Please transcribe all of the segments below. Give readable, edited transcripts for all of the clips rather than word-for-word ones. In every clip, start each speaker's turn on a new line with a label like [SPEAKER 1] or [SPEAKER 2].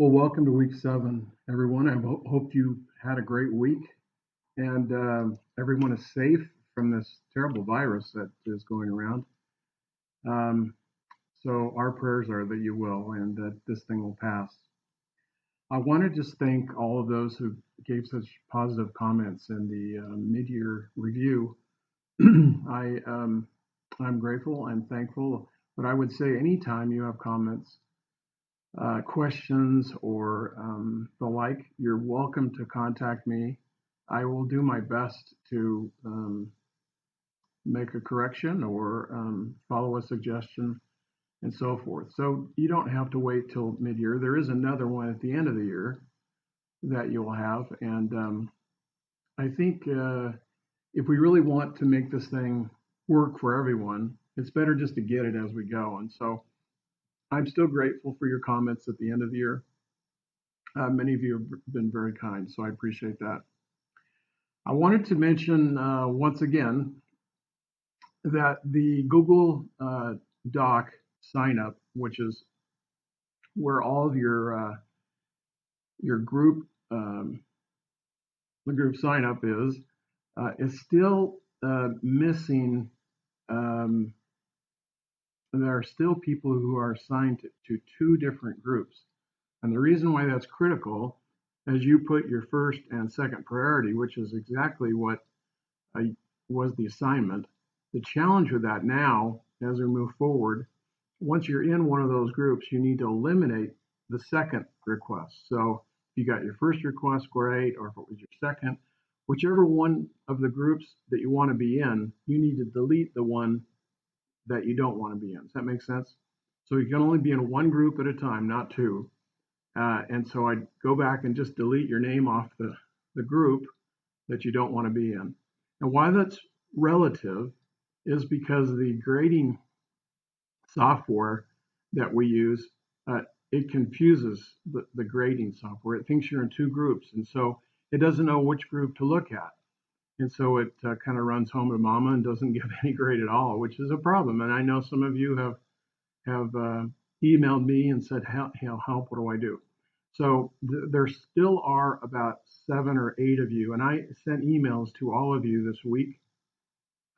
[SPEAKER 1] Well, welcome to week 7, everyone. I hope you had a great week and everyone is safe from this terrible virus that is going around. Um, so, our prayers are that you will and that this thing will pass. I want to just thank all of those who gave such positive comments in the mid year review. I, I'm grateful and thankful, but I would say anytime you have comments, questions or the like, you're welcome to contact me. I will do my best to make a correction or follow a suggestion and so forth. So you don't have to wait till mid-year. There is another one at the end of the year that you'll have, and I think if we really want to make this thing work for everyone, it's better just to get it as we go. And so I'm still grateful for your comments at the end of the year. Many of you have been very kind, so I appreciate that. I wanted to mention once again that the Google Doc sign up, which is where all of your group the group sign up is still missing. Um, there are still people who are assigned to two different groups, and the reason why that's critical, as you put your first and second priority, which is exactly what uh, was the assignment. The challenge with that now, as we move forward, once you're in one of those groups, you need to eliminate the second request. So if you got your first request, great, or if it was your second, whichever one of the groups that you want to be in, you need to delete the one that you don't want to be in. Does that make sense? So you can only be in one group at a time, not two. And so I'd go back and just delete your name off the group that you don't want to be in. And why that's relative is because the grading software that we use, uh, it confuses the grading software. It thinks you're in two groups, and so it doesn't know which group to look at. And so it kind of runs home to mama and doesn't give any grade at all, which is a problem. And I know some of you have emailed me and said, help, what do I do? So there still are about 7 or 8 of you, and I sent emails to all of you this week,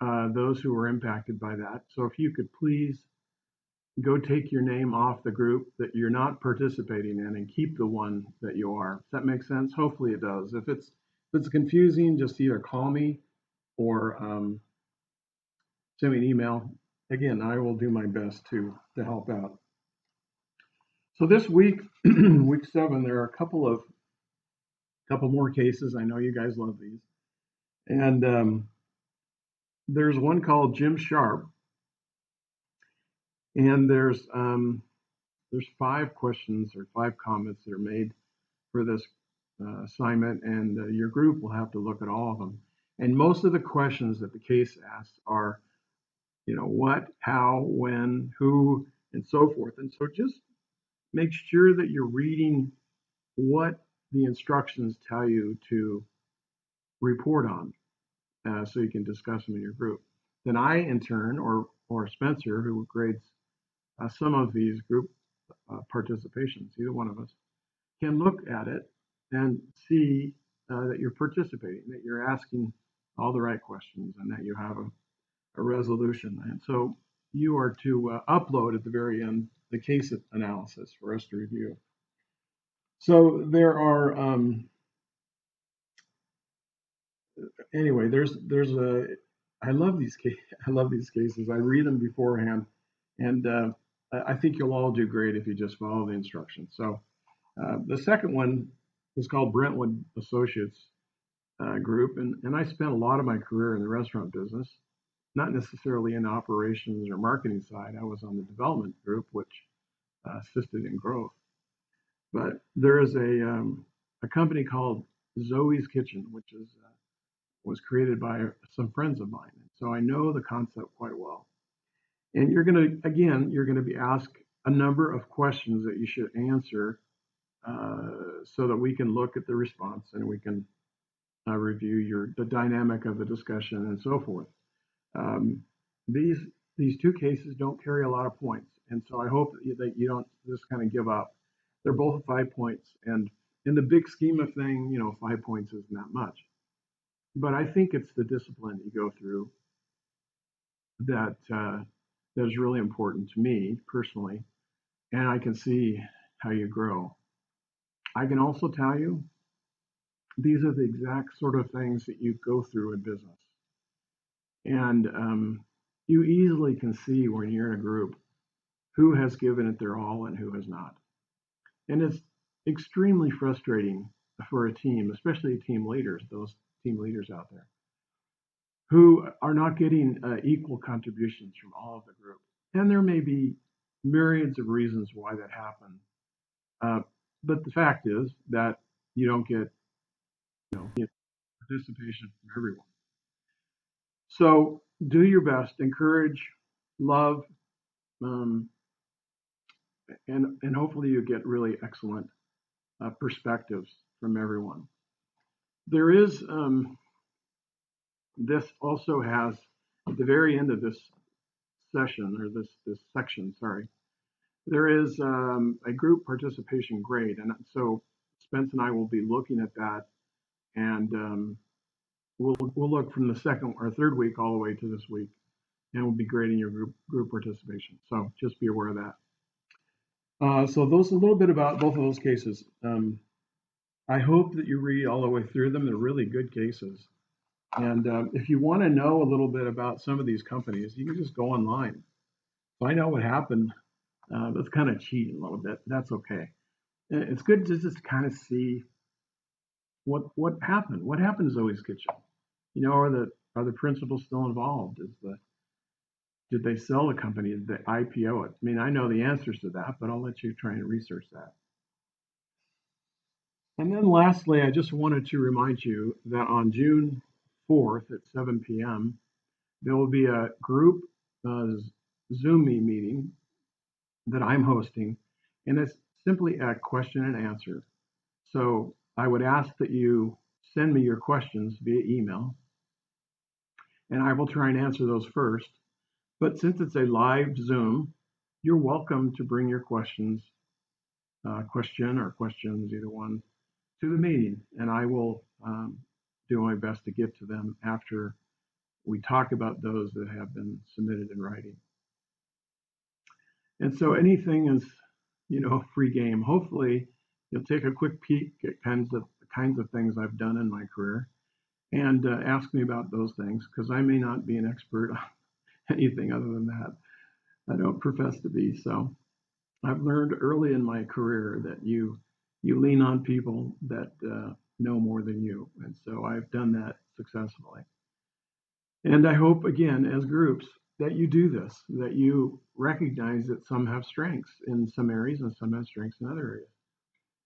[SPEAKER 1] those who were impacted by that. So if you could please go take your name off the group that you're not participating in and keep the one that you are. Does that make sense? Hopefully it does. If it's confusing, just either call me or send me an email. Again, I will do my best to help out. So this week, week 7, there are a couple more cases. I know you guys love these, and there's one called Jim Sharp, and there's 5 questions or 5 comments that are made for this assignment, and your group will have to look at all of them. And most of the questions that the case asks are, what, how, when, who, and so forth. And so just make sure that you're reading what the instructions tell you to report on, so you can discuss them in your group. Then I, in turn, or Spencer, who grades some of these group participations, either one of us, can look at it and see that you're participating, that you're asking all the right questions, and that you have a resolution. And so you are to upload at the very end the case analysis for us to review. So there are anyway. There's a I love these cases. I love these cases. I read them beforehand, and I think you'll all do great if you just follow the instructions. So the second one is called Brentwood Associates Group, and I spent a lot of my career in the restaurant business, not necessarily in operations or marketing side. I was on the development group, which assisted in growth. But there is a company called Zoe's Kitchen, which was created by some friends of mine. So I know the concept quite well. And you're going to be asked a number of questions that you should answer, so that we can look at the response and we can review the dynamic of the discussion and so forth. Um, these these 2 cases don't carry a lot of points, and so I hope that you don't just kind of give up. They're both 5 points, and in the big scheme of thing, 5 points isn't that much. But I think it's the discipline you go through that is really important to me personally, and I can see how you grow. I can also tell you these are the exact sort of things that you go through in business, and you easily can see when you're in a group who has given it their all and who has not. And it's extremely frustrating for a team, especially team leaders, those team leaders out there who are not getting equal contributions from all of the group. And there may be myriads of reasons why that happened. Uh, but the fact is that you don't get participation from everyone. So do your best, encourage, love, um, and hopefully you get really excellent perspectives from everyone. There is this also has at the very end of this session or this section, sorry, there is a group participation grade, and so Spence and I will be looking at that, and we'll look from the second or third week all the way to this week, and we'll be grading your group participation. So just be aware of that. So those a little bit about both of those cases. I hope that you read all the way through them. They're really good cases. And if you want to know a little bit about some of these companies, you can just go online, find out what happened. That's kind of cheating a little bit. That's okay. It's good to just kind of see what happened. What happened to Zoe's Kitchen? Are the principals still involved? Did they sell the company? Did they IPO it? I mean, I know the answers to that, but I'll let you try and research that. And then lastly, I just wanted to remind you that on June 4th at 7 p.m., there will be a group Zoom meeting that I'm hosting, and it's simply a question and answer. So I would ask that you send me your questions via email, and I will try and answer those first. But since it's a live Zoom, you're welcome to bring your questions, question or questions, either one, to the meeting, and I will do my best to get to them after we talk about those that have been submitted in writing. And so anything is, free game. Hopefully, you'll take a quick peek at kinds of things I've done in my career and ask me about those things because I may not be an expert on anything other than that. I don't profess to be. So I've learned early in my career that you lean on people that know more than you, and so I've done that successfully. And I hope, again, as groups, that you do this, that you recognize that some have strengths in some areas and some have strengths in other areas.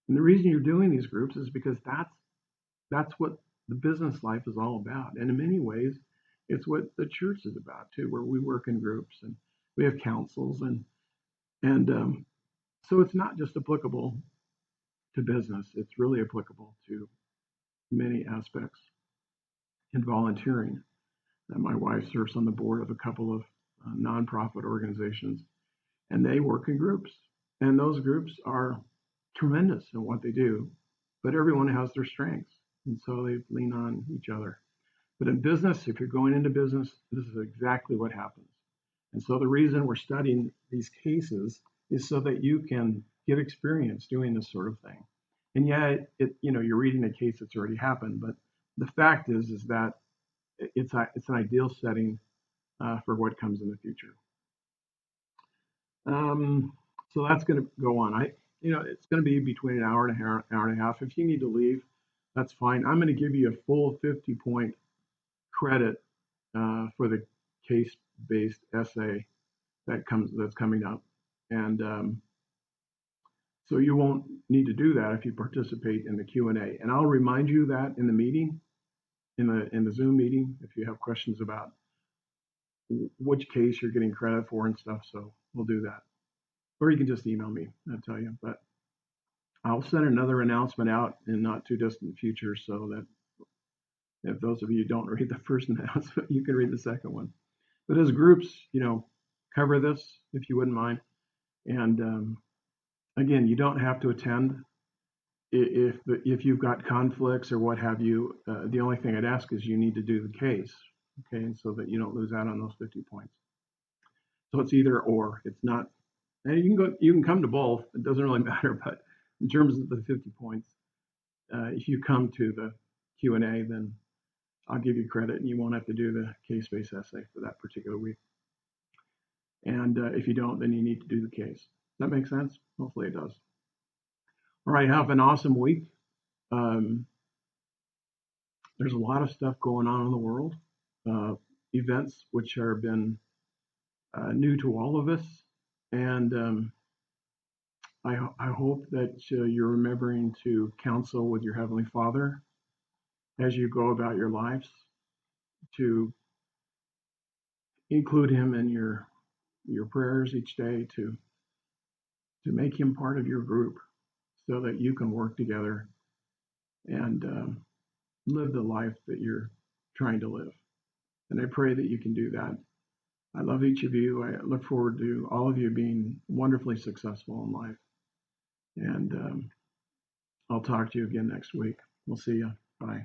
[SPEAKER 1] And the reason you're doing these groups is because that's what the business life is all about. And in many ways, it's what the church is about too, where we work in groups and we have councils and so it's not just applicable to business; it's really applicable to many aspects in volunteering. And my wife serves on the board of a couple of nonprofit organizations, and they work in groups. And those groups are tremendous in what they do, but everyone has their strengths, and so they lean on each other. But in business, if you're going into business, this is exactly what happens. And so the reason we're studying these cases is so that you can get experience doing this sort of thing. And yeah, you're reading a case that's already happened, but the fact is that it's an ideal setting for what comes in the future. So that's going to go on. It's going to be between an hour and hour and a half. If you need to leave, that's fine. I'm going to give you a full 50-point credit for the case-based essay that's coming up, and so you won't need to do that if you participate in the Q&A. And I'll remind you that in the meeting, in the Zoom meeting, if you have questions about which case you're getting credit for and stuff. So we'll do that. Or you can just email me, I'll tell you. But I'll send another announcement out in not too distant future so that if those of you don't read the first announcement, you can read the second one. But as groups, cover this if you wouldn't mind. And Again, you don't have to attend if you've got conflicts or what have you. The only thing I'd ask is you need to do the case, okay, and so that you don't lose out on those 50 points. So it's either or. It's not. And you can come to both. It doesn't really matter. But in terms of the 50 points, if you come to the Q&A, then I'll give you credit, and you won't have to do the case-based essay for that particular week. And if you don't, then you need to do the case. Does that make sense? Hopefully it does. All right, have an awesome week. Um, there's a lot of stuff going on in the world, events which have been new to all of us. And I hope that you're remembering to counsel with your Heavenly Father as you go about your lives, to include Him in your prayers each day, to make Him part of your group so that you can work together and live the life that you're trying to live. And I pray that you can do that. I love each of you. I look forward to all of you being wonderfully successful in life. And I'll talk to you again next week. We'll see you. Bye.